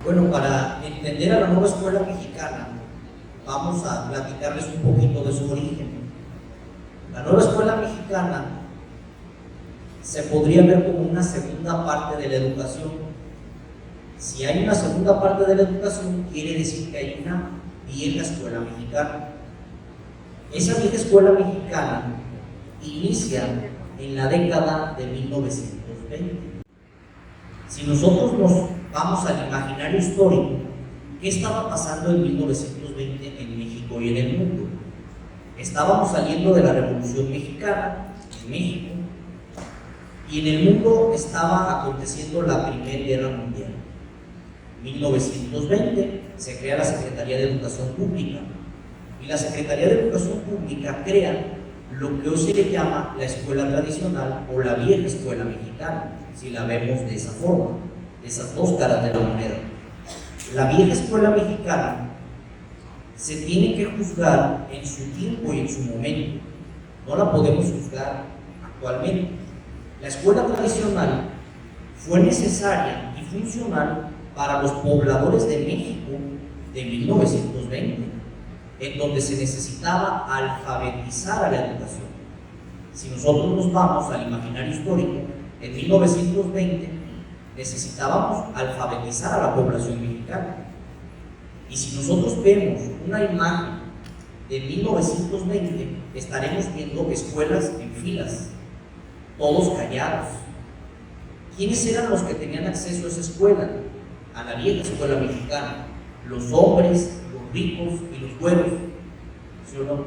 Bueno, para entender a la nueva escuela mexicana, vamos a platicarles un poquito de su origen. La nueva escuela mexicana se podría ver como una segunda parte de la educación. Si hay una segunda parte de la educación, quiere decir que hay una vieja escuela mexicana. Esa vieja escuela mexicana inicia en la década de 1920. Si nosotros nos vamos al imaginario histórico, ¿qué estaba pasando en 1920 en México y en el mundo? Estábamos saliendo de la Revolución Mexicana en México y en el mundo estaba aconteciendo la Primera Guerra Mundial. En 1920 se crea la Secretaría de Educación Pública y la Secretaría de Educación Pública crea lo que hoy se le llama la escuela tradicional o la vieja escuela mexicana, si la vemos de esa forma, de esas dos caras de la moneda. La vieja escuela mexicana se tiene que juzgar en su tiempo y en su momento, no la podemos juzgar actualmente. La escuela tradicional fue necesaria y funcional para los pobladores de México de 1920, en donde se necesitaba alfabetizar a la educación. Si nosotros nos vamos al imaginario histórico, en 1920 necesitábamos alfabetizar a la población mexicana. Y si nosotros vemos una imagen de 1920, estaremos viendo escuelas en filas, todos callados. ¿Quiénes eran los que tenían acceso a esa escuela? A la vieja escuela mexicana, los hombres, los ricos y los güeros, ¿sí o no?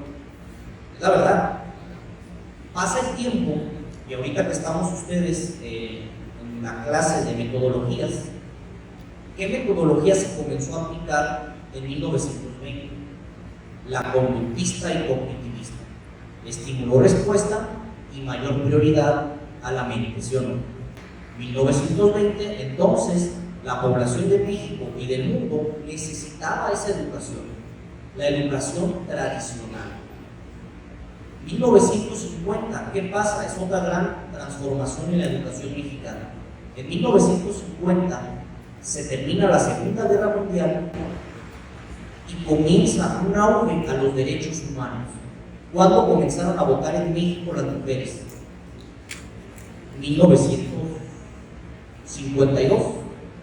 Es la verdad. Pasa el tiempo y ahorita que estamos ustedes en la clase de metodologías, ¿qué metodología se comenzó a aplicar en 1920? La conductista y cognitivista. Estímulo-respuesta y mayor prioridad a la mente, ¿sí o no? 1920, entonces, la población de México y del mundo necesitaba esa educación, la educación tradicional. 1950, ¿qué pasa? Es otra gran transformación en la educación mexicana. En 1950 se termina la Segunda Guerra Mundial y comienza un auge a los derechos humanos. ¿Cuándo comenzaron a votar en México las mujeres? 1952.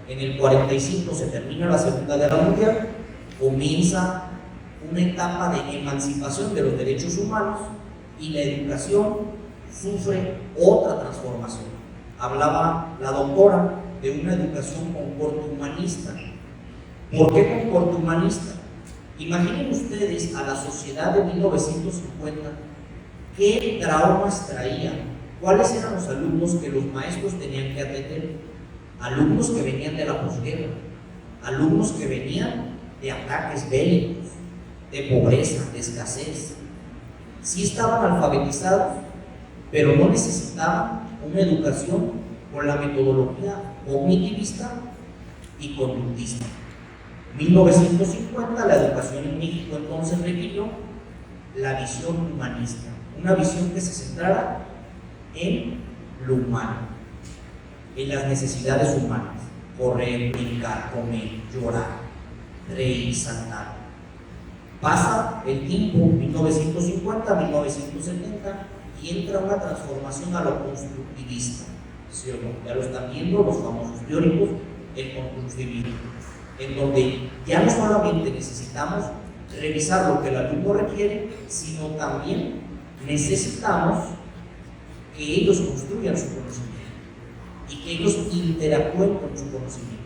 En el 45 se termina la Segunda Guerra Mundial, comienza una etapa de emancipación de los derechos humanos y la educación sufre otra transformación. Hablaba la doctora de una educación con corte humanista. ¿Por qué con corte humanista? Imaginen ustedes a la sociedad de 1950, ¿qué traumas traían? ¿Cuáles eran los alumnos que los maestros tenían que atender? Alumnos que venían de la posguerra, alumnos que venían de ataques bélicos, de pobreza, de escasez. Sí estaban alfabetizados, pero no necesitaban una educación con la metodología cognitivista y conductista. 1950, la educación en México entonces requirió la visión humanista, una visión que se centrara en lo humano, en las necesidades humanas: correr, brincar, comer, llorar, reír, saltar. Pasa el tiempo, 1950, 1970, y entra una transformación a lo constructivista, ¿sí o no? Ya lo están viendo los famosos teóricos, el constructivismo, en donde ya no solamente necesitamos revisar lo que el alumno requiere, sino también necesitamos que ellos construyan su conocimiento y que ellos interactúen con su conocimiento.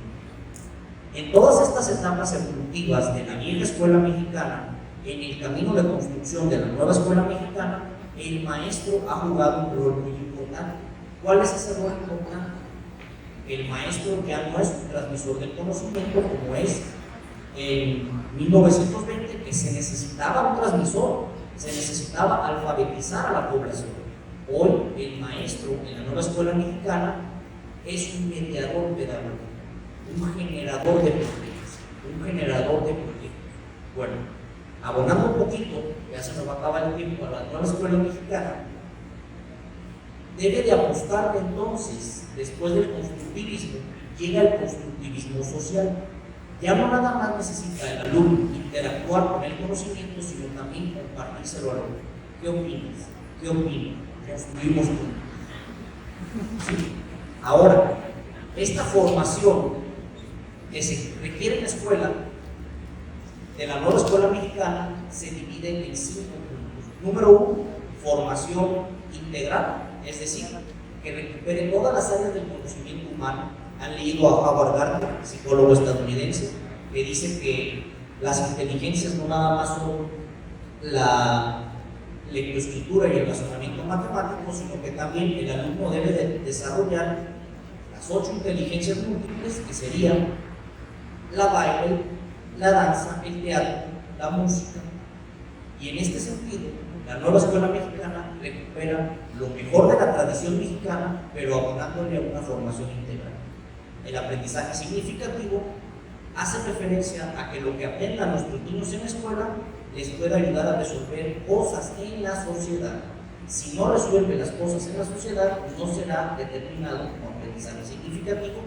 En todas estas etapas evolutivas de la vieja escuela mexicana, en el camino de construcción de la nueva escuela mexicana, el maestro ha jugado un rol muy importante. ¿Cuál es ese rol importante? El maestro ya no es un transmisor del conocimiento como es en 1920, que se necesitaba un transmisor, se necesitaba alfabetizar a la población. Hoy el maestro en la nueva escuela mexicana es un mediador pedagógico, un generador de proyectos, un generador de proyectos. Bueno, abonando un poquito, ya se nos va a acabar el tiempo, a la nueva escuela mexicana, debe de apostar entonces, después del constructivismo, llega el constructivismo social. Ya no nada más necesita el alumno interactuar con el conocimiento, sino también compartírselo al otro. ¿Qué opinas? ¿Qué opinas? Construimos juntos. ¿Sí? Ahora, esta formación que se requiere en la escuela, de la nueva escuela mexicana, se divide en 5 puntos. Número 1, formación integral, es decir, que recupere todas las áreas del conocimiento humano. Han leído a Howard Gardner, psicólogo estadounidense, que dice que las inteligencias no nada más son la lectoescritura y el razonamiento matemático, sino que también el alumno debe de desarrollar las 8 inteligencias múltiples, que serían la baile, la danza, el teatro, la música. Y en este sentido, la nueva escuela mexicana recupera lo mejor de la tradición mexicana, pero abonándole a una formación integral. El aprendizaje significativo hace referencia a que lo que aprendan nuestros niños en la escuela les puede ayudar a resolver cosas en la sociedad. Si no resuelve las cosas en la sociedad, pues no será determinado como aprendizaje significativo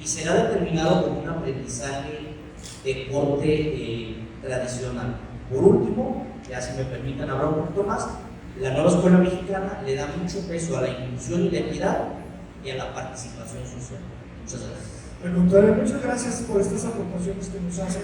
y será determinado como un aprendizaje de corte tradicional. Por último, ya si me permiten hablar un poquito más, la nueva escuela mexicana le da mucho peso a la inclusión y la equidad y a la participación social. Muchas gracias. Al contrario, muchas gracias por estas aportaciones que nos hacen.